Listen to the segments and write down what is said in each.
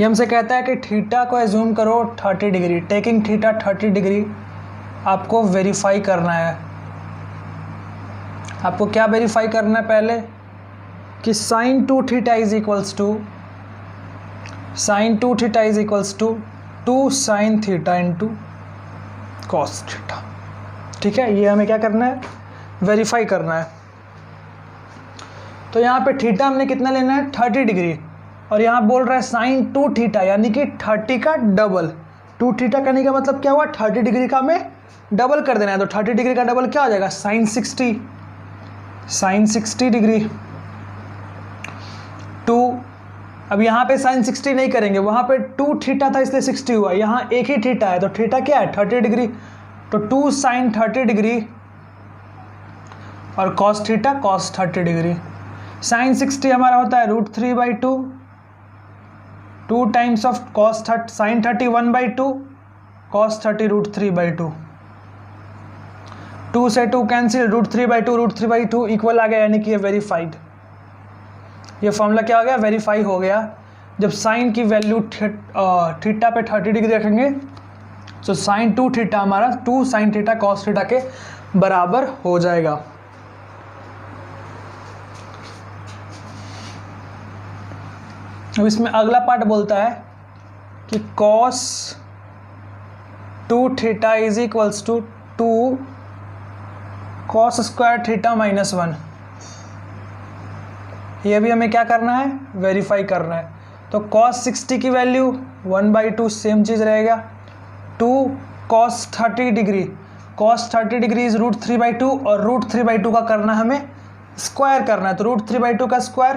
ये हमसे कहता है कि थीटा को एज्यूम करो 30 डिग्री, टेकिंग थीटा 30 डिग्री आपको वेरीफाई करना है। आपको क्या वेरीफाई करना है पहले कि sin 2 theta is equals to sin 2 theta is equals to 2 sin theta into cos theta. ठीक है, ये हमें क्या करना है, वेरीफाई करना है। तो यहाँ पे थीटा हमने कितना लेना है 30 डिग्री, और यहाँ बोल रहा है sin 2 थीटा यानी कि 30 का डबल। 2 थीटा करने का मतलब क्या हुआ, 30 डिग्री का हमें डबल कर देना है। तो 30 डिग्री का डबल क्या हो जाएगा, sin 60 डिग्री 2। अब यहाँ पे sin 60 नहीं करेंगे, वहाँ पे 2 थीटा था इसलिए 60 हुआ, यहाँ एक ही थीटा है तो थीटा क्या है 30 डिग्री, तो 2 sin 30 डिग्री और cos theta cos 30 degree. sin 60 हमारा होता है √3/2, 2 times of cos 30 sin 30 1/2, cos 30 √3/2। 2 से 2 कैंसिल, √3/2 इक्वल आ गया, यानी कि ये वेरीफाइड। ये फॉर्मूला क्या हो गया, वेरीफाई हो गया। जब साइन की वैल्यू थीटा पे 30 डिग्री रखेंगे तो sin 2 थीटा हमारा 2 sin थीटा cos थीटा के बराबर हो जाएगा। अब इसमें अगला पार्ट बोलता है कि cos 2 theta is equals to 2 cos square theta -1। ये भी हमें क्या करना है, वेरीफाई करना है। तो cos 60 की वैल्यू 1/2 सेम चीज़ रहेगा। 2 cos 30 degree, cos 30 degree is √3/2 और √3/2 का करना हमें स्क्वायर करना है। तो √3/2 का स्क्वायर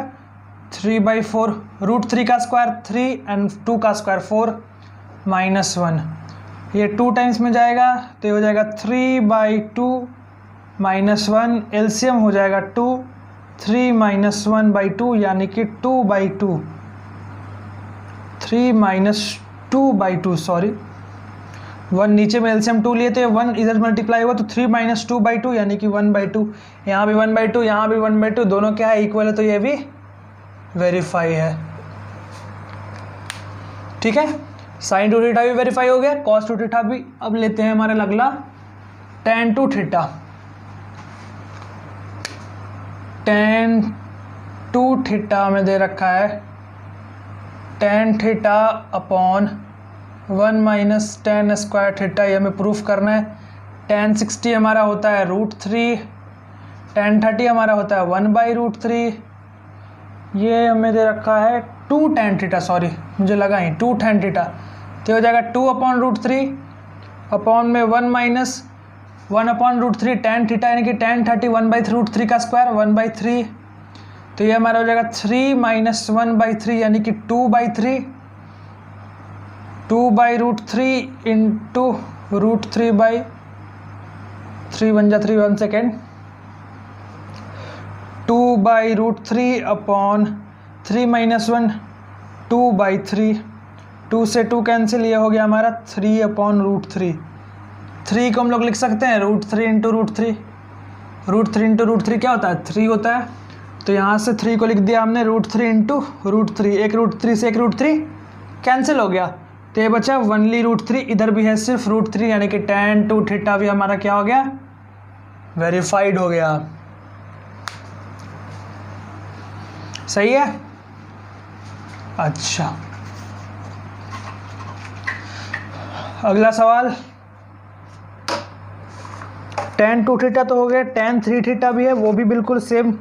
3/4, √3 का स्क्वायर 3 एंड 2 का स्क्वायर 4 -1। ये 2 टाइम्स में जाएगा तो ये हो जाएगा 3/2 -1, एलसीएम हो जाएगा 2, 3 - 1/2 यानी कि 2/2, 3 - 2/2 सॉरी, 1 नीचे में एलसीएम 2 लिए थे, 1 इधर मल्टीप्लाई हुआ तो 3 - 2/2 यानी कि 1/2। यहाँ भी 1/2, यहाँ भी 1/2, दोनों क्या है, इक्वल है, तो ये भी वेरीफाई है। ठीक है, sin 2 थीटा भी वेरीफाई हो गया, cos 2 थीटा भी। अब लेते हैं हमारे अगला tan 2 थीटा। tan 2 थीटा हमें दे रखा है tan theta upon 1 - tan square theta, ये हमें प्रूफ करना है। tan 60 हमारा होता है √3, tan 30 हमारा होता है 1/√3, ये हमें दे रखा है 2 tan थीटा, सॉरी मुझे लगा ही 2 tan थीटा, तो हो जाएगा 2/√3 अपॉन में 1/√3 tan थीटा यानी कि tan 30 1/√3 का स्क्वायर 1/3, तो ये हमारा हो जाएगा 3 - 1/3 यानी कि 2/3, 2/√3 इंटू √3/3 बन जाए 3, 1 सेकेंड, 2/√3 अपॉन 3 - 1 2/3, 2 से 2 कैंसिल, ये हो गया हमारा 3/√3। 3 को हम लोग लिख सकते हैं √3 इंटू √3, √3 इंटू √3 क्या होता है 3 होता है, तो यहाँ से 3 को लिख दिया हमने √3 इंटू √3, एक √3 से एक √3 कैंसिल हो गया, तो ये बचा 1ली √3, इधर भी है सिर्फ √3 यानी कि tan 2 थीटा भी हमारा क्या हो गया, वेरीफाइड हो गया। सही है। अच्छा, अगला सवाल, tan 2 थीटा तो हो गया, tan 3 थीटा भी है, वो भी बिल्कुल सेम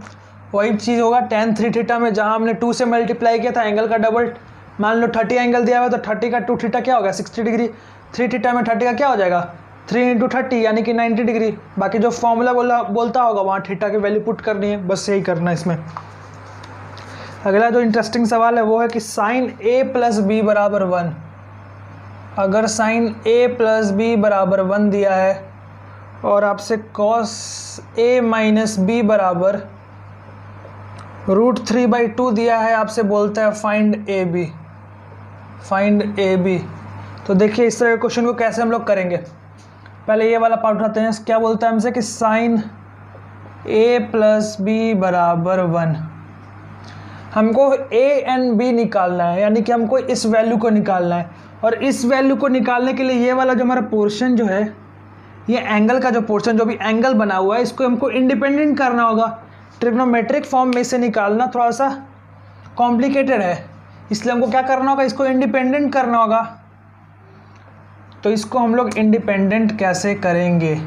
वही चीज़ होगा। tan 3 थीटा में जहां हमने 2 से मल्टीप्लाई किया था एंगल का डबल, मान लो 30 एंगल दिया हुआ तो 30 का 2 थीटा क्या होगा 60 डिग्री, 3 थीटा में 30 का क्या हो जाएगा 3 × 30 यानी कि 90 डिग्री। बाकी जो फॉर्मूला बोलता होगा वहाँ थीटा की वैल्यू पुट करनी है, बस यही करना है इसमें। अगला जो इंटरेस्टिंग सवाल है वो है कि sin a + b = 1। अगर sin a + b = 1 दिया है और आपसे cos a - b = √3/2 दिया है, आपसे बोलता है फाइंड ए बी। तो देखिए इस तरह के क्वेश्चन को कैसे हम लोग करेंगे। पहले ये वाला पार्ट उठाते हैं, क्या बोलता है हमसे कि sin a + b = 1। हमको ए एंड बी निकालना है, यानी कि हमको इस वैल्यू को निकालना है। और इस वैल्यू को निकालने के लिए ये वाला जो हमारा पोर्शन जो है, ये एंगल का जो पोर्शन, जो भी एंगल बना हुआ है, इसको हमको इंडिपेंडेंट करना होगा। ट्रिग्नोमेट्रिक फॉर्म में से निकालना थोड़ा सा कॉम्प्लिकेटेड है, इसलिए हमको क्या करना होगा, इसको इंडिपेंडेंट करना होगा। तो इसको हम लोग इंडिपेंडेंट कैसे करेंगे?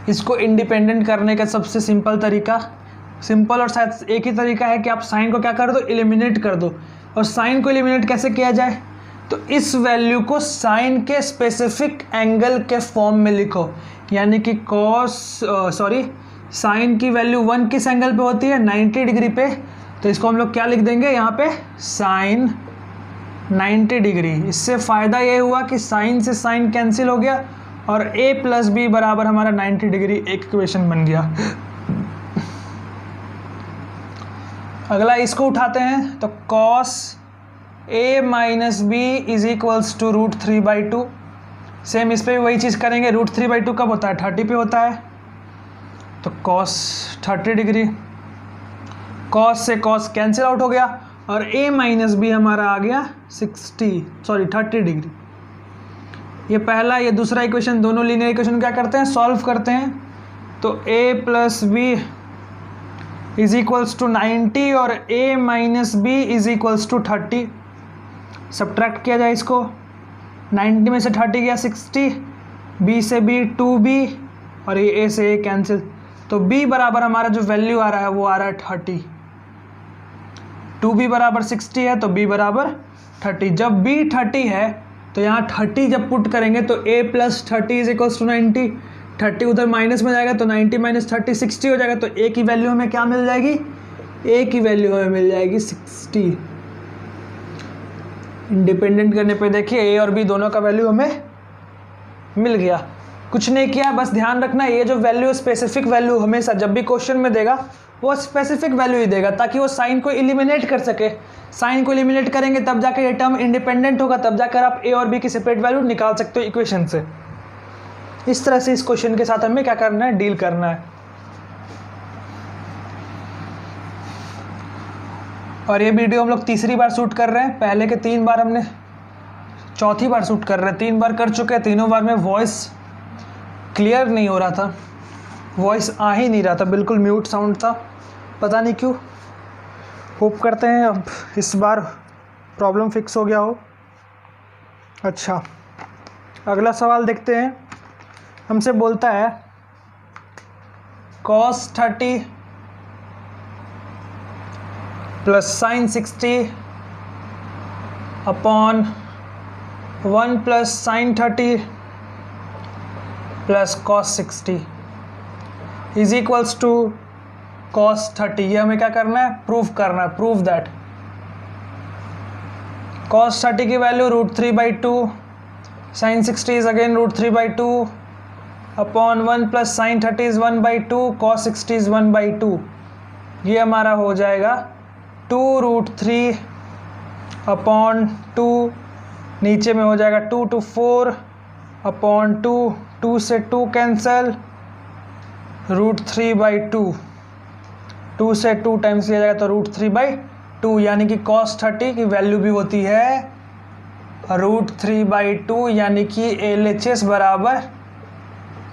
इसको इंडिपेंडेंट करने का सबसे सिंपल तरीका, सिंपल और शायद एक ही तरीका है कि आप साइन को क्या कर दो, एलिमिनेट कर दो। और साइन को एलिमिनेट कैसे किया जाए? तो इस वैल्यू को साइन के स्पेसिफिक एंगल के फॉर्म में लिखो, यानी कि साइन की वैल्यू 1 किस एंगल पे होती है, 90 डिग्री पे। तो इसको हम लोग क्या लिख देंगे यहाँ पे, साइन 90 डिग्री। इससे फ़ायदा ये हुआ कि साइन से साइन कैंसिल हो गया और a प्लस बी बराबर हमारा 90 डिग्री एक इक्वेशन बन गया। अगला इसको उठाते हैं, तो cos a minus B is equals to √3/2। Same इस पे भी वही चीज़ करेंगे। √3/2 कब होता है, 30 पे होता है। तो cos 30 डिग्री, cos से cos कैंसिल आउट हो गया और a माइनस बी हमारा आ गया 30 डिग्री। ये पहला, ये दूसरा इक्वेशन, दोनों लीनियर इक्वेशन क्या करते हैं, सॉल्व करते हैं। तो a plus B is equals to 90 और a minus B is equals to 30। Subtract किया जाए इसको, 90 में से 30 गया 60, b से b 2b और ये a से a कैंसिल। तो b बराबर हमारा जो वैल्यू आ रहा है वो आ रहा है 30। 2b बराबर 60 है तो b बराबर 30। जब b 30 है तो यहाँ 30 जब पुट करेंगे तो a plus 30 is equals to 90। 30 उधर माइनस में जाएगा तो 90 माइनस 30 60 हो जाएगा। तो a की वैल्यू हमें क्या मिल जाएगी, a की वैल्यू हमें मिल जाएगी 60। इंडिपेंडेंट करने पे देखिए a और b दोनों का वैल्यू हमें मिल गया। कुछ नहीं किया, बस ध्यान रखना ये जो वैल्यू स्पेसिफिक वैल्यू हमेशा जब भी क्वेश्चन में देगा वो स्पेसिफिक वैल्यू ही देगा, ताकि वो साइन को एलिमिनेट कर सके। साइन को एलिमिनेट करेंगे तब जाकर ये टर्म इंडिपेंडेंट होगा, तब जाकर आप a और b की सेपरेट वैल्यू निकाल सकते हो इक्वेशन से। इस तरह से इस क्वेश्चन के साथ हमें क्या करना है, डील करना है। और ये वीडियो हम लोग तीसरी बार शूट कर रहे हैं, पहले के 3 बार हमने चौथी बार शूट कर रहे हैं। 3 बार कर चुके हैं, तीनों बार में वॉइस क्लियर नहीं हो रहा था, वॉइस आ ही नहीं रहा था, बिल्कुल म्यूट साउंड था, पता नहीं क्यों। होप करते हैं अब इस बार प्रॉब्लम फिक्स हो गया हो। अच्छा, अगला सवाल देखते हैं। हमसे बोलता है cos 30 plus sine 60 upon 1 plus sine 30 plus cos 60 is equals to cos 30। ये हमें क्या करना है, प्रूव करना है, प्रूव दैट cos 30 की value √3/2, sine 60 is again √3/2 upon 1 plus sine 30 is 1/2, cos 60 is 1/2। ये हमारा हो जाएगा 2√3 अपॉन 2, नीचे में हो जाएगा 2 to 4 अपॉन 2, 2 से 2 कैंसल, √3/2, 2 से 2 टाइम्स किया जाएगा तो √3/2, यानी कि cos 30 की वैल्यू भी होती है √3/2, यानी कि LHS बराबर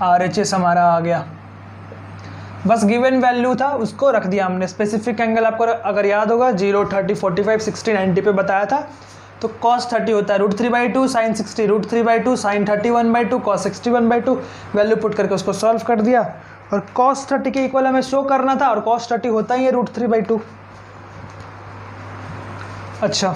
RHS हमारा आ गया। बस गिवन वैल्यू था उसको रख दिया हमने। स्पेसिफिक एंगल आपको अगर याद होगा 0, 30, 45, 60, 90 पे बताया था। तो cos 30 होता है √3/2, sine 60 √3/2, sine 30 1/2, cos 60 1/2। Value put करके उसको सॉल्व कर दिया और cos 30 के इक्वल हमें शो करना था और cos 30 होता ही है √3/2। अच्छा,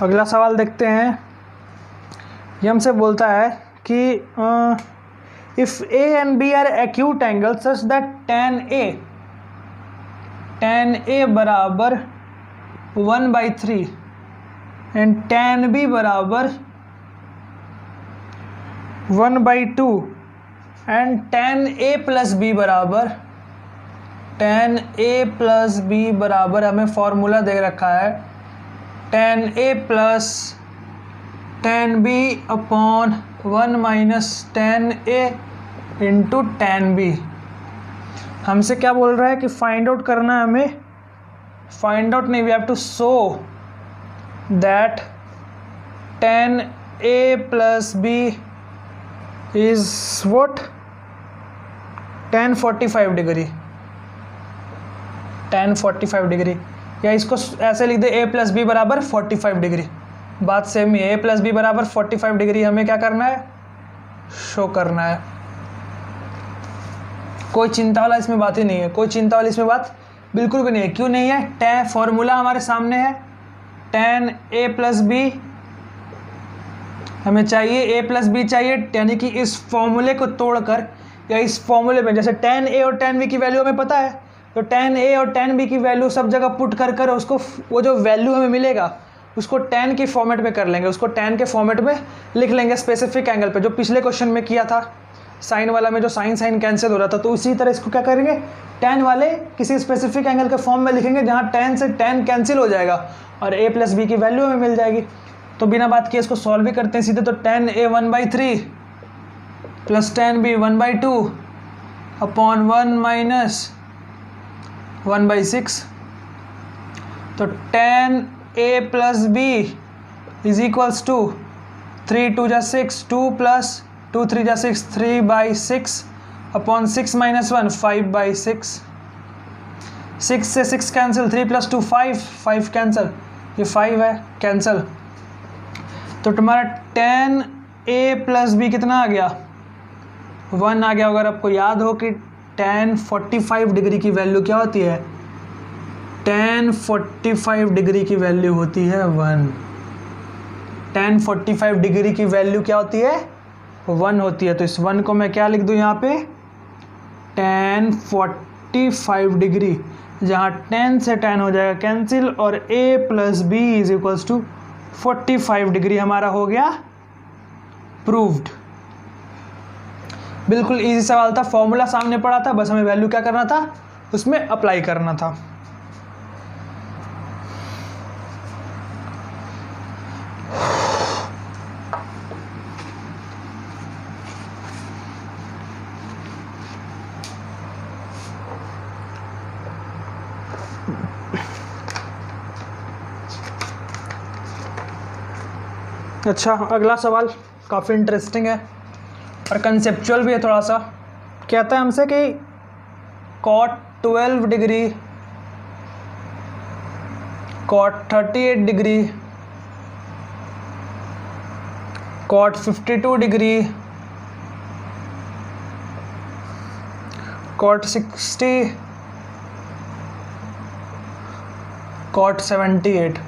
अगला सवाल देखते हैं। ये हमसे बोलता है कि if a and b are acute angle such that tan a बराबर 1/3 एंड tan b बराबर 1/2 and tan a plus b बराबर हमें फॉर्मूला दे रखा है tan a प्लस tan b upon 1 minus tan a into tan b। हमसे क्या बोल रहा है कि फाइंड आउट करना है हमें, फाइंड आउट नहीं, we have to show that tan a plus b is what, tan 45 degree, tan 45 degree, या इसको ऐसे लिख दे a प्लस बी बराबर 45 डिग्री। बात सेम ही है, a प्लस बी बराबर 45 डिग्री हमें क्या करना है, शो करना है। कोई चिंता वाला इसमें बात ही नहीं है, कोई चिंता वाली इसमें बात बिल्कुल भी नहीं है। क्यों नहीं है, tan फॉर्मूला हमारे सामने है, tan a प्लस बी हमें चाहिए, a प्लस बी चाहिए, यानी कि इस फॉर्मूले को तोड़कर या इस फॉर्मूले में जैसे tan a और tan b की वैल्यू हमें पता है, तो tan a और tan b की वैल्यू सब जगह पुट कर कर उसको, वो जो वैल्यू हमें मिलेगा उसको tan की फॉर्मेट में कर लेंगे, उसको tan के फॉर्मेट में लिख लेंगे स्पेसिफिक एंगल पे, जो पिछले क्वेश्चन में किया था साइन वाला में, जो साइन साइन कैंसिल हो रहा था। तो उसी तरह इसको क्या करेंगे, tan वाले किसी स्पेसिफिक एंगल के फॉर्म में लिखेंगे जहाँ tan से tan कैंसिल हो जाएगा और a प्लस बी की वैल्यू हमें मिल जाएगी। तो बिना बात किए इसको सॉल्व भी करते हैं सीधे, तो tan a 1/3 plus tan b 1/2 upon 1 minus 1/6। तो tan a plus B is equals to 3 2 जा 6, 2 प्लस 2 3 जा 6, 3/6 अपॉन 6 माइनस 1 5/6। 6 से 6 कैंसिल, 3 प्लस 2 5, 5 कैंसिल, ये 5 है कैंसिल। तो तुम्हारा tan a प्लस बी कितना आ गया, 1 आ गया। अगर आपको याद हो कि tan 45 डिग्री की वैल्यू क्या होती है, tan 45 डिग्री की वैल्यू होती है 1। tan 45 डिग्री की वैल्यू क्या होती है, 1 होती है। तो इस 1 को मैं क्या लिख दूं यहाँ पे, tan 45 डिग्री, जहाँ tan से tan हो जाएगा कैंसिल और a plus B is equals to 45 degree हमारा हो गया प्रूव्ड। बिल्कुल इजी सवाल था, फॉर्मूला सामने पड़ा था, बस हमें वैल्यू क्या करना था, उसमें अप्लाई करना था। अच्छा, अगला सवाल काफ़ी इंटरेस्टिंग है और कंसेप्चुअल भी है थोड़ा सा। कहता है हमसे कि cot 12 degree, cot 38 degree, cot 52 degree, cot 60, cot 78।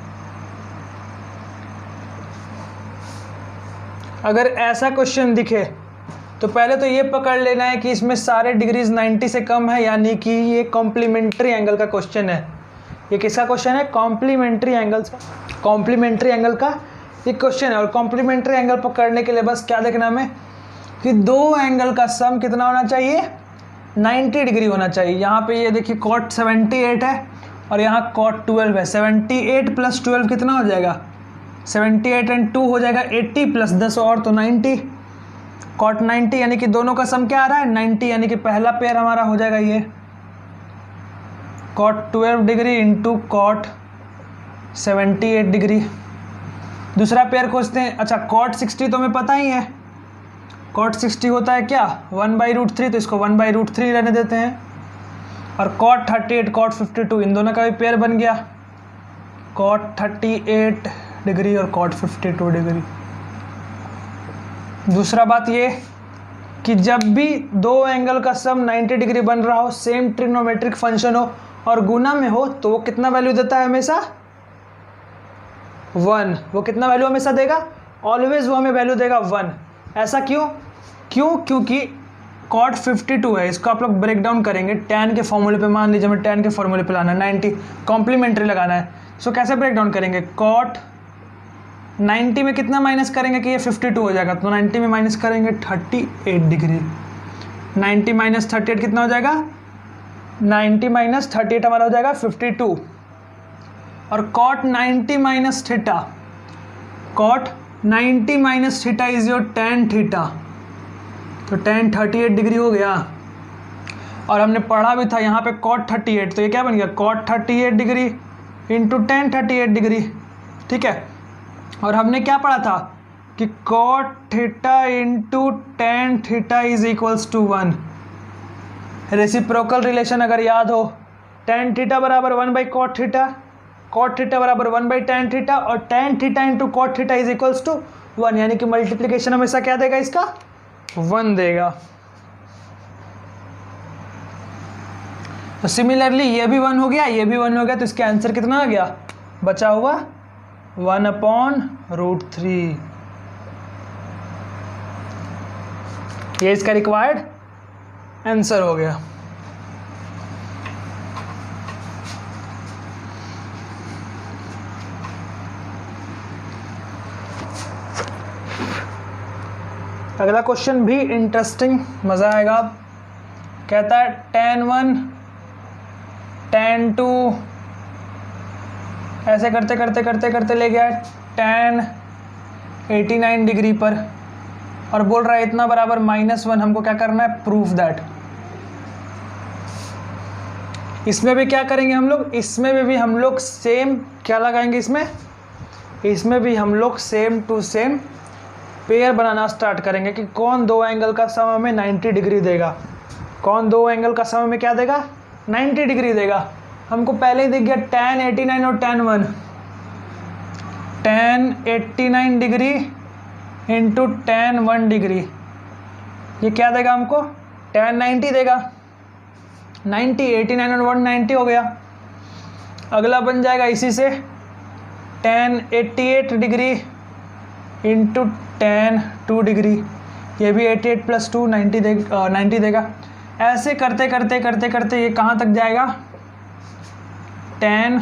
अगर ऐसा क्वेश्चन दिखे तो पहले तो ये पकड़ लेना है कि इसमें सारे डिग्रीज 90 से कम है, यानी कि ये कॉम्प्लीमेंट्री एंगल का क्वेश्चन है। ये किसका क्वेश्चन है, कॉम्प्लीमेंट्री एंगल्स का, कॉम्प्लीमेंट्री एंगल का ये क्वेश्चन है। और कॉम्प्लीमेंट्री एंगल पकड़ने के लिए बस क्या देखना हमें कि दो एंगल का सम कितना होना चाहिए, 90 डिग्री होना चाहिए। यहाँ पे ये देखिए cot 78 है और यहाँ cot 12 है। 78 प्लस 12 कितना हो जाएगा, 78 एंड 2 हो जाएगा 80 प्लस 10 और तो 90, cot 90, यानी कि दोनों का सम क्या आ रहा है 90, यानी कि पहला पेयर हमारा हो जाएगा ये cot 12 degree into cot 78 degree. दूसरा पेयर खोजते हैं। अच्छा, cot 60 तो हमें पता ही है, cot 60 होता है क्या 1/√3, तो इसको 1/√3 रहने देते हैं। और cot 38 cot 52 इन दोनों का भी पेयर बन गया, cot 38 डिग्री और cot 52 डिग्री। दूसरा बात ये कि जब भी दो एंगल का सम 90 डिग्री बन रहा हो, सेम ट्रिग्नोमेट्रिक फंक्शन हो और गुना में हो, तो वो कितना वैल्यू देता है हमेशा 1। वो कितना वैल्यू हमेशा देगा, ऑलवेज वो हमें वैल्यू देगा 1। ऐसा क्यों, क्योंकि cot 52 है, इसको आप लोग ब्रेक डाउन करेंगे tan के फॉर्मूले पे। मान लीजिए हमें tan के फॉर्मूले पे लाना है 90, कॉम्प्लीमेंट्री लगाना है। सो कैसे ब्रेक डाउन करेंगे, cot 90 में कितना माइनस करेंगे कि ये 52 हो जाएगा, तो 90 में माइनस करेंगे 38 डिग्री। 90 माइनस 38 कितना हो जाएगा, 90 माइनस 38 हमारा हो जाएगा 52। और cot 90 minus theta, cot 90 minus theta is your tan theta, तो tan 38 डिग्री हो गया। और हमने पढ़ा भी था यहाँ पे cot 38, तो ये क्या बन गया cot 38 degree into tan 38 degree, ठीक है। और हमने क्या पढ़ा था कि cot theta into tan theta is equals to 1। Reciprocal relation अगर याद हो, tan थीटा बराबर 1/cot थीटा, cot थीटा बराबर 1/tan थीटा, और tan theta into cot theta is equals to 1, यानी कि मल्टीप्लीकेशन हमेशा क्या देगा इसका 1 देगा। तो सिमिलरली ये भी 1 हो गया, ये भी 1 हो गया, तो इसका आंसर कितना आ गया बचा हुआ 1/√3। ये इसका रिक्वायर्ड आंसर हो गया। अगला क्वेश्चन भी इंटरेस्टिंग, मजा आएगा। कहता है tan 1 tan 2 ऐसे करते करते करते करते ले गया tan 89 डिग्री पर, और बोल रहा है इतना बराबर -1। हमको क्या करना है, प्रूफ दैट। इसमें भी क्या करेंगे हम लोग, इसमें भी हम लोग सेम क्या लगाएंगे, इसमें भी हम लोग सेम टू सेम पेयर बनाना स्टार्ट करेंगे कि कौन दो एंगल का सम हमें 90 डिग्री देगा, कौन दो एंगल का सम हमें क्या देगा 90 डिग्री देगा। हमको पहले ही दिख गया tan 89 और tan 1, tan 89 degree into tan 1 degree, ये क्या देगा हमको tan 90 देगा। 90 89 और 1 90 हो गया। अगला बन जाएगा इसी से tan 88 degree into tan 2 degree, ये भी 88 प्लस 2 90 देगा। ऐसे करते करते करते करते ये कहाँ तक जाएगा, tan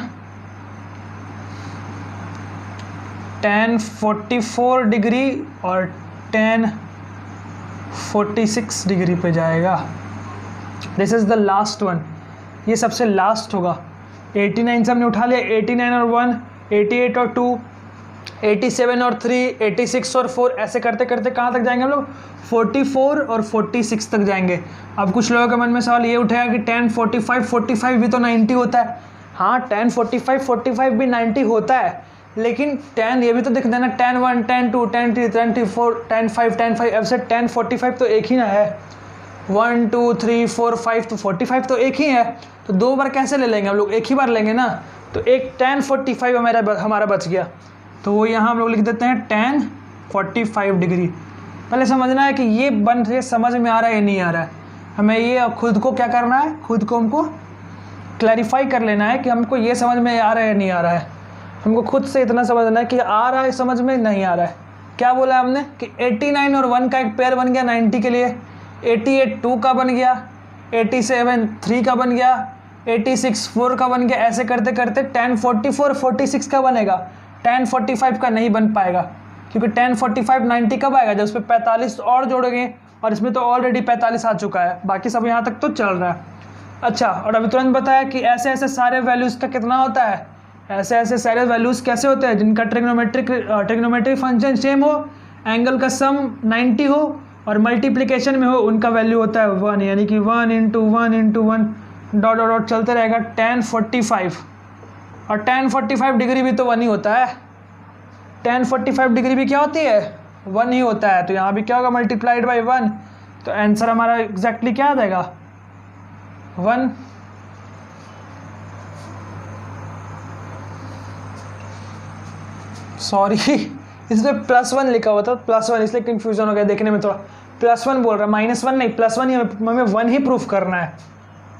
44 डिग्री और tan 46 डिग्री पे जाएगा। This is the last one, ये सबसे लास्ट होगा। 89 से हमने उठा लिया, 89 और 1, 88 और 2, 87 और 3, 86 और 4, ऐसे करते करते कहाँ तक जाएंगे हम लोग 44 और 46 तक जाएंगे। अब कुछ लोगों के मन में सवाल ये उठाया कि tan 45 भी तो 90 होता है। हाँ, tan 45 भी 90 होता है, लेकिन tan ये भी तो दिख देना, tan 1 tan 2 tan 3 tan 4 tan 5 ऐसे tan 45 तो एक ही ना है, 1 2 3 4 5 तो 45 तो एक ही है, तो दो बार कैसे ले लेंगे हम लोग, एक ही बार लेंगे ना। तो एक tan 45 हमारा बच गया, तो वो यहाँ हम लोग लिख देते हैं tan 45 डिग्री। पहले समझना है कि ये समझ में आ रहा है या नहीं आ रहा है, हमें ये खुद को क्या करना है, खुद को हमको क्लैरिफाई कर लेना है कि हमको ये समझ में आ रहा है या नहीं आ रहा है। हमको खुद से इतना समझना है कि आ रहा है समझ में, नहीं आ रहा है। क्या बोला हमने कि 89 और 1 का एक पेयर बन गया 90 के लिए, 88 2 का बन गया, 87 3 का बन गया, 86 4 का बन गया। ऐसे करते करते tan 44 46 का बनेगा, tan 45 का नहीं बन पाएगा, क्योंकि tan 45 90 कब आएगा, जब उस पर 45 और जोड़ेंगे, और इसमें तो ऑलरेडी 45 आ चुका है, बाकी सब यहाँ तक तो चल रहा है। अच्छा, और अभी तुरंत बताया कि ऐसे ऐसे सारे वैल्यूज़ का कितना होता है, ऐसे ऐसे सारे वैल्यूज़ कैसे होते हैं जिनका ट्रिग्नोमेट्रिक फंक्शन सेम हो, एंगल का सम 90 हो और मल्टीप्लिकेशन में हो, उनका वैल्यू होता है 1, यानी कि 1 into 1 into 1 dot dot dot चलते रहेगा। tan 45 और tan 45 डिग्री भी तो 1 ही होता है, tan 45 डिग्री भी क्या होती है 1 ही होता है, तो यहाँ भी क्या होगा मल्टीप्लाइड बाई 1, तो आंसर हमारा एग्जैक्टली क्या आ जाएगा 1। सॉरी इसमें +1 लिखा हुआ था, +1 इसलिए कंफ्यूजन हो गया देखने में थोड़ा। +1 बोल रहा है, -1 नहीं, +1 ही हमें 1 ही प्रूफ करना है,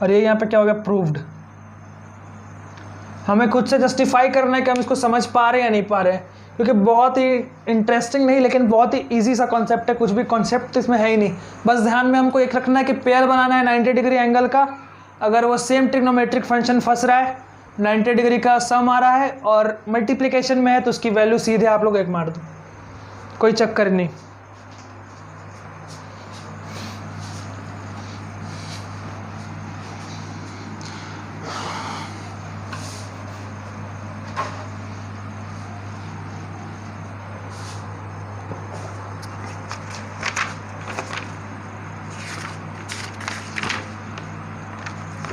और ये यहाँ पे क्या हो गया प्रूव्ड। हमें खुद से जस्टिफाई करना है कि हम इसको समझ पा रहे हैं या नहीं पा रहे हैं, क्योंकि बहुत ही इंटरेस्टिंग नहीं लेकिन बहुत ही इजी सा कॉन्सेप्ट है, कुछ भी कॉन्सेप्ट इसमें है ही नहीं। बस ध्यान में हमको एक रखना है कि पेयर बनाना है 90 डिग्री एंगल का, अगर वो सेम ट्रिग्नोमेट्रिक फंक्शन फंस रहा है, 90 डिग्री का सम आ रहा है और मल्टीप्लिकेशन में है, तो उसकी वैल्यू सीधे आप लोग 1 मार दो, कोई चक्कर नहीं।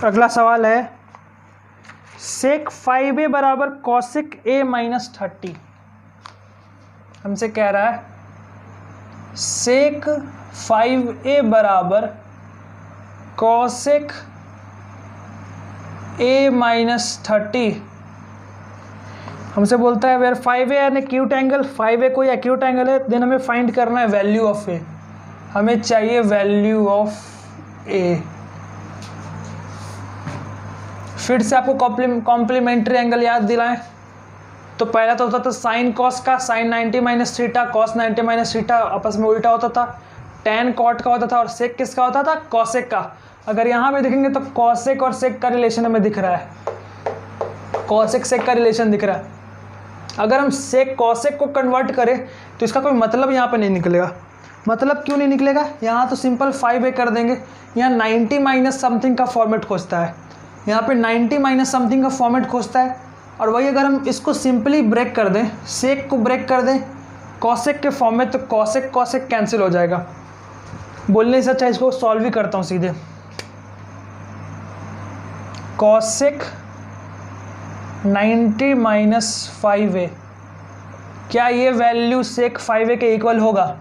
अगला सवाल है सेक 5a बराबर कॉसिक a माइनस 30। हमसे कह रहा है सेक 5a बराबर कॉसिक a माइनस 30। हमसे बोलता है where 5a an acute angle, 5a कोई एक्यूट एंगल है, देन हमें फाइंड करना है वैल्यू ऑफ a। हमें चाहिए वैल्यू ऑफ a। फिर से आपको कॉम्प्लीमेंट्री एंगल याद दिलाएं तो पहला तो होता था साइन कॉस का, sine 90 minus theta, cos 90 minus theta आपस में उल्टा होता था। टैन कॉट का होता था और सेक किसका होता था, कॉसेक का। अगर यहाँ पे देखेंगे तो कॉसेक और सेक का रिलेशन हमें दिख रहा है, कॉसेक सेक का रिलेशन दिख रहा है। अगर हम सेक कॉसेक को कन्वर्ट करें तो इसका कोई मतलब यहाँ पे नहीं निकलेगा। मतलब क्यों नहीं निकलेगा, यहाँ तो सिंपल 5a कर देंगे, यहाँ 90 माइनस समथिंग का फॉर्मेट खोजता है, यहाँ पे 90 माइनस समथिंग का फॉर्मेट खोजता है। और वही अगर हम इसको सिंपली ब्रेक कर दें, सेक को ब्रेक कर दें कॉसेक के फॉर्म में, तो कॉसेक कॉसेक कैंसिल हो जाएगा। बोलने से अच्छा इसको सॉल्व ही करता हूँ सीधे। कॉसेक 90 माइनस 5a, क्या ये वैल्यू सेक 5a के इक्वल होगा?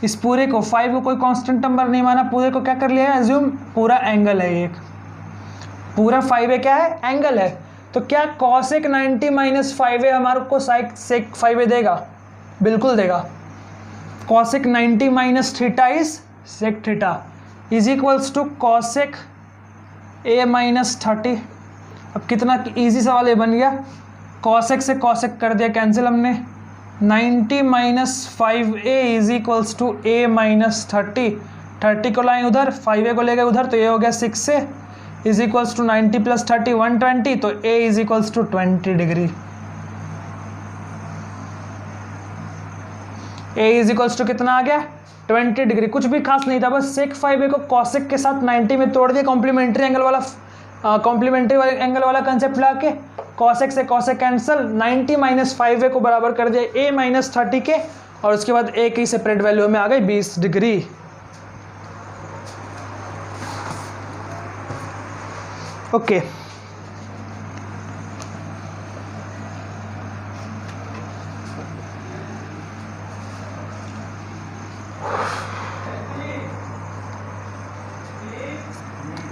इस पूरे को 5 को कोई कांस्टेंट नंबर नहीं माना, पूरे को क्या कर लिया है एज्यूम, पूरा एंगल है, एक पूरा 5a क्या है, एंगल है। तो क्या कॉसेक 90 माइनस 5a हमारे को सेक 5a देगा? बिल्कुल देगा। Cosec 90 minus theta is sec theta is equals to cosec a minus 30। अब कितना इजी सवाल ये बन गया, कॉसेक से कॉसेक कर दिया कैंसिल हमने, 90 minus 5a is equals to a minus 30। 30 को लाएं उधर, 5a को ले गए उधर, तो ये हो गया 6 से इज इक्वल्स टू 90 प्लस 30 120, तो a is equals to 20 degree. a is equals to कितना आ गया, 20 डिग्री। कुछ भी खास नहीं था, बस सेक 5a को कॉसेक के साथ 90 में तोड़ दिया, कॉम्प्लीमेंट्री एंगल वाला कंसेप्ट ला के कॉसेक से कॉसेक कैंसिल, 90 माइनस 5a को बराबर कर दिया a माइनस 30 के, और उसके बाद a की सेपरेट वैल्यू में आ गई 20 डिग्री। ओके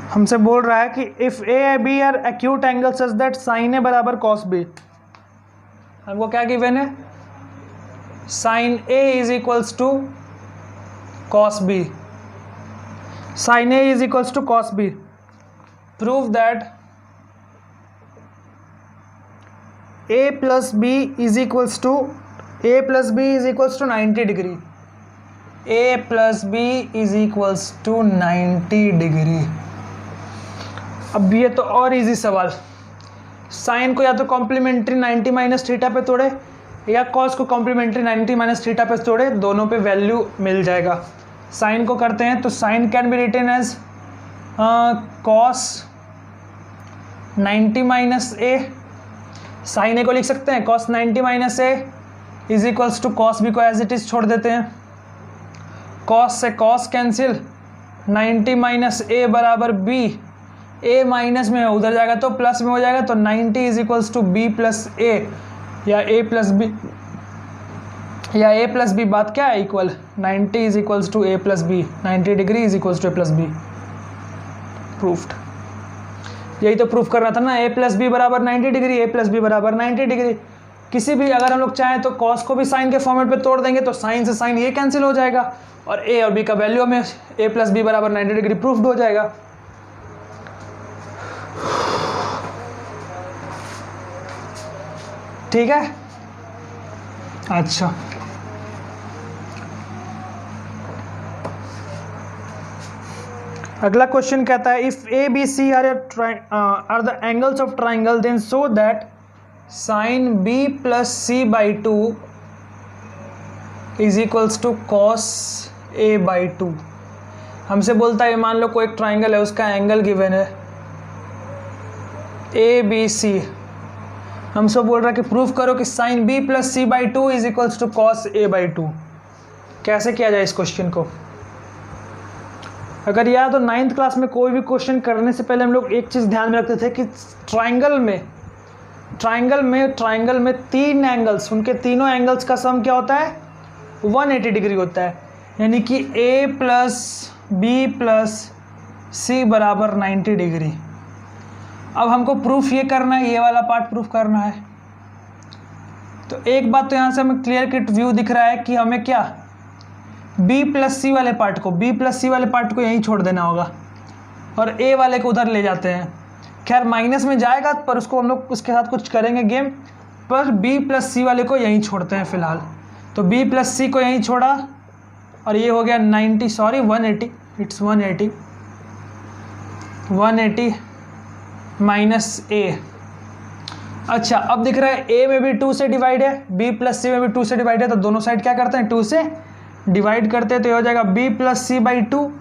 हमसे बोल रहा है कि if A B are acute angle such that sin A बराबर कॉस बी। हमको क्या गिवन है, sin A is equals to cos B, sin A is equals to cos B. Prove that a plus B is equals to 90 degree, a plus B is equals to 90 degree. अब ये तो और easy सवाल, sign को या तो complementary 90 minus theta पे तोड़े या कॉस को कॉम्प्लीमेंट्री 90 माइनस थीटा पे तोड़े, दोनों पे वैल्यू मिल जाएगा। साइन को करते हैं तो sin can be written as cos 90 minus A, sin A को लिख सकते हैं cos 90 minus A is equals to cos B को एज इट इज छोड़ देते हैं, कॉस से कॉस कैंसिल, 90 माइनस ए बराबर बी, ए माइनस में उधर जाएगा तो प्लस में हो जाएगा, तो 90 is equals to B plus A, या ए प्लस बी, या ए प्लस बी बात क्या है equal, 90 is equals to A plus B, 90 degree is equals to A plus B. Proofed, यही तो प्रूफ करना था ना, ए प्लस बी बराबर 90 डिग्री, ए प्लस बी बराबर 90 डिग्री। किसी भी अगर हम लोग चाहें तो कॉस को भी साइन के फॉर्मेट पे तोड़ देंगे, तो साइन से साइन ये कैंसिल हो जाएगा, और ए और बी का वैल्यू में ए प्लस बी बराबर 90 डिग्री प्रूफ्ड हो जाएगा। ठीक है, अच्छा अगला क्वेश्चन कहता है if A B C are the angles of triangle then so that sine B plus C by 2 is equals to cos A by 2। हमसे बोलता है मान लो कोई एक ट्राइंगल है, उसका एंगल गिवन है ए बी सी, हमसे बोल रहा है कि प्रूफ करो कि sine B plus C by 2 is equals to cos A by 2। कैसे किया जाए इस क्वेश्चन को, अगर याद हो 9th क्लास में कोई भी क्वेश्चन करने से पहले हम लोग एक चीज़ ध्यान में रखते थे कि ट्राइंगल में 3 एंगल्स, उनके तीनों एंगल्स का सम क्या होता है, 180 डिग्री होता है, यानी कि A प्लस बी प्लस सी बराबर 90 डिग्री। अब हमको प्रूफ ये करना है, ये वाला पार्ट प्रूफ करना है। तो एक बात तो यहाँ से हमें क्लियर कट व्यू दिख रहा है कि हमें क्या B प्लस सी वाले पार्ट को यहीं छोड़ देना होगा और A वाले को उधर ले जाते हैं। खैर माइनस में जाएगा पर उसको हम लोग उसके साथ कुछ करेंगे गेम, पर B प्लस सी वाले को यहीं छोड़ते हैं फ़िलहाल। तो B प्लस सी को यहीं छोड़ा और ये हो गया 180, इट्स 180 माइनस A। अच्छा अब दिख रहा है A में भी 2 से डिवाइड है, B प्लस सी में भी 2 से डिवाइड है, तो दोनों साइड क्या करते हैं 2 से डिवाइड करते हैं। तो ये हो जाएगा B प्लस सी बाई 2,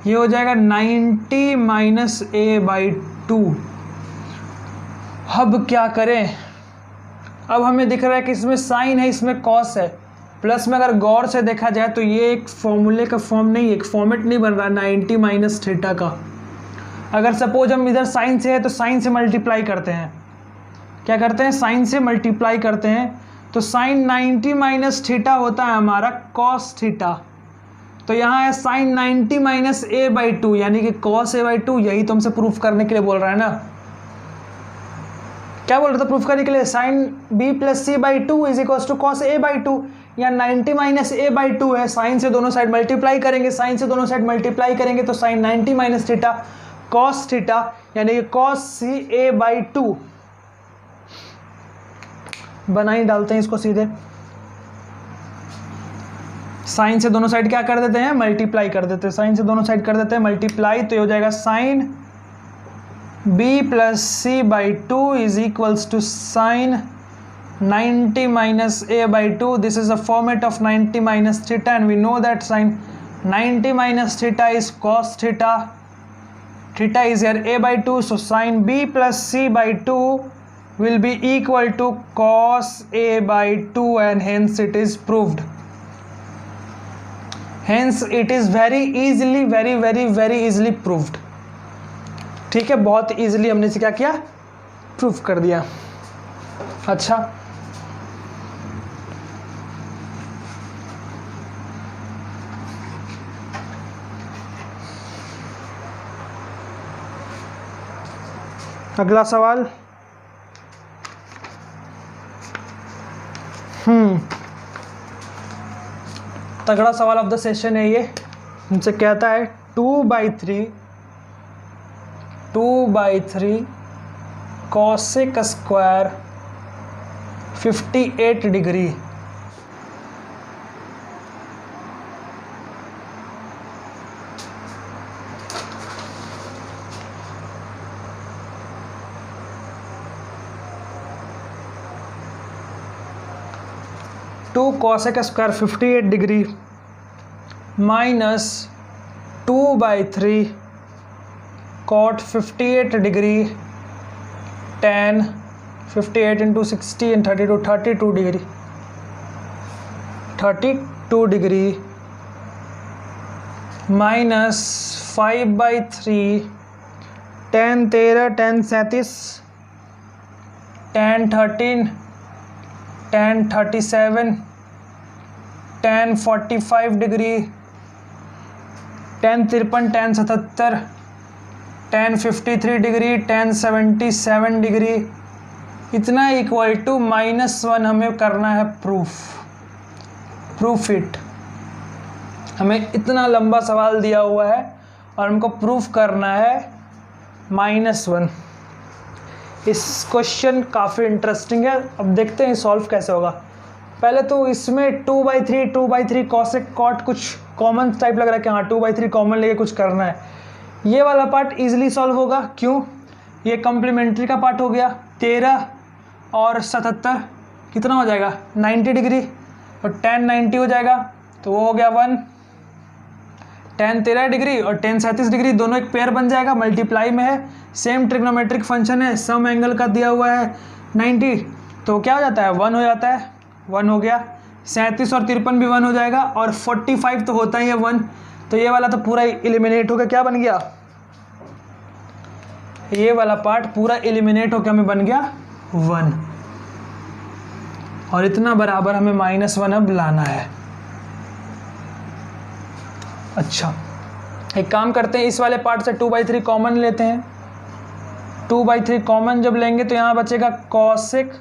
ये हो जाएगा 90 माइनस A बाई 2। अब क्या करें, अब हमें दिख रहा है कि इसमें साइन है, इसमें कॉस है, प्लस में अगर गौर से देखा जाए तो ये एक फॉर्मूले का फॉर्म नहीं, एक फॉर्मेट नहीं बन रहा 90 माइनस थीटा का। अगर सपोज हम इधर साइन से है तो साइन से मल्टीप्लाई करते हैं, क्या करते हैं साइन से मल्टीप्लाई करते हैं, तो साइन 90 माइनस थीटा होता है हमारा कॉस थीटा। तो यहाँ है साइन 90 माइनस A बाई 2 यानी कि कॉस A बाई 2। यही तो हमसे प्रूफ करने के लिए बोल रहा है ना, क्या बोल रहा था प्रूफ करने के लिए, sine B plus C by 2 is equals to cos A by 2। या 90 माइनस A बाई 2 है, साइन से दोनों साइड मल्टीप्लाई करेंगे, तो sine 90 minus theta cos theta यानी कि कॉस सी A बाई 2। बना ही डालते हैं इसको सीधे, साइन से दोनों साइड क्या कर देते हैं मल्टीप्लाई कर देते हैं, साइन से दोनों साइड कर देते हैं मल्टीप्लाई। तो ये हो जाएगा sine B plus C by 2 is equals to sine 90 minus A by 2. This is a format of 90 minus theta and we know that sin 90 minus theta is cos theta. Theta is here A by 2, so sin B plus C by 2 will be equal to cos A by 2 and hence it is proved. Hence it is very easily proved. ठीक है, बहुत easily हमने इसे क्या किया proof कर दिया। अच्छा अगला सवाल, तगड़ा सवाल ऑफ द सेशन है ये। हमसे कहता है 2/3 cosec square 58 degree. Two cosec square 58 degree minus 2/3 cot 58 degree tan 58 into 60 and 32 degree 32 degree minus 5/3 tan 13 tan 37 tan 13 tan 37 tan 45 degree tan 53 tan 77 tan 53 degree tan 77 degree इतना equal to -1 हमें करना है proof it. हमें इतना लंबा सवाल दिया हुआ है और हमको प्रूफ करना है -1। इस क्वेश्चन काफ़ी इंटरेस्टिंग है। अब देखते हैं सॉल्व कैसे होगा। पहले तो इसमें 2/3 कॉसेक कॉट कुछ कॉमन टाइप लग रहा है कि हाँ 2/3 कॉमन लेके कुछ करना है। ये वाला पार्ट इजीली सॉल्व होगा, क्यों, ये कॉम्प्लीमेंट्री का पार्ट हो गया। 13 और 77 कितना हो जाएगा 90 डिग्री और tan 90 हो जाएगा, तो वो हो गया 1। tan 13 डिग्री और tan 37 डिग्री दोनों एक पेयर बन जाएगा, मल्टीप्लाई में है, सेम ट्रिग्नोमेट्रिक फंक्शन है, सम एंगल का दिया हुआ है 90, तो क्या हो जाता है 1 हो जाता है, 1 हो गया। 37 और 53 भी 1 हो जाएगा और 45 तो होता ही है 1, तो ये वाला तो पूरा एलिमिनेट हो गया, क्या बन गया, ये वाला पार्ट पूरा एलिमिनेट होकर हमें बन गया 1, और इतना बराबर हमें -1 अब लाना है। अच्छा, एक काम करते हैं, इस वाले पार्ट से 2/3 कॉमन लेते हैं। 2/3 कॉमन जब लेंगे तो यहाँ बचेगा cosec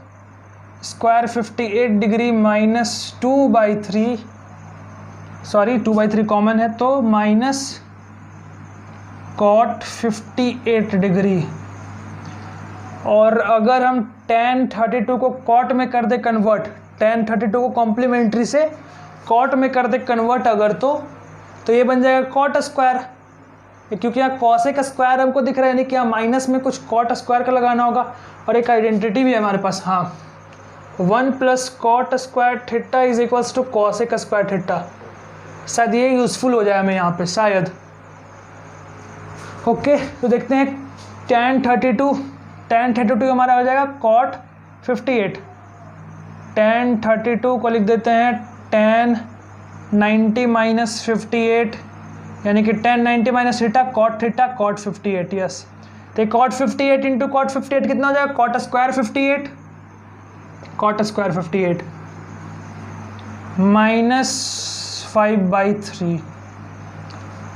square 58 degree minus 2/3, sorry 2/3 common है तो माइनस कॉट 58 डिग्री। और अगर हम tan 32 को कॉट में कर दे कन्वर्ट, tan 32 को कॉम्प्लीमेंट्री से कॉट में कर दे कन्वर्ट अगर तो ये बन जाएगा कॉट स्क्वायर, क्योंकि यहाँ कॉसेक स्क्वायर हमको दिख रहा है, नहीं कि यहाँ माइनस में कुछ कॉट स्क्वायर का लगाना होगा। और एक आइडेंटिटी भी है हमारे पास, हाँ, 1 + cot square theta is equals to cosec square theta. शायद ये यूज़फुल हो जाए हमें यहाँ पे, शायद। ओके, तो देखते हैं tan 32 हमारा हो जाएगा कॉट 58। tan 32 को लिख देते हैं tan 90 - 58, यानी कि tan 90 - थीटा कॉट 58, यस। तो कॉट 58 इंटू कॉट 58 कितना हो जाएगा, कॉट स्क्वायर 58 -5/3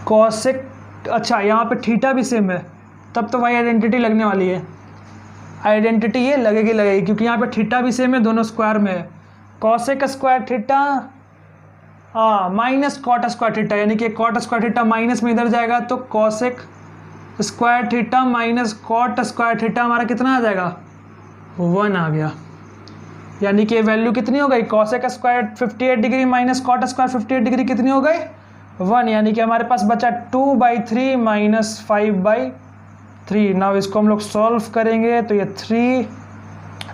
कॉसेक। अच्छा, यहाँ पे थीटा भी सेम है, तब तो वही आइडेंटिटी लगने वाली है। आइडेंटिटी ये लगेगी क्योंकि यहाँ पे थीटा भी सेम है, दोनों स्क्वायर में है। Cosec square theta minus cot square theta, यानी कि कॉट स्क्वायर थीटा माइनस में इधर जाएगा तो cosec square theta minus cot square theta हमारा कितना आ जाएगा, 1 आ गया। यानी कि वैल्यू कितनी हो गई, cosec square 58 degree minus cot square 58 degree कितनी हो गई, 1। यानी कि हमारे पास बचा 2/3 माइनस 5/3। नाउ इसको हम लोग सॉल्व करेंगे तो ये 3,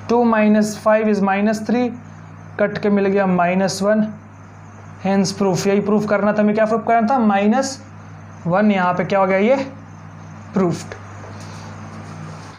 2 - 5 इज -3, कट के मिल गया -1। हेंस प्रूफ, यही प्रूफ करना था हमें, क्या प्रूफ करना था, -1। यहाँ पे क्या हो गया, ये प्रूफ्ड।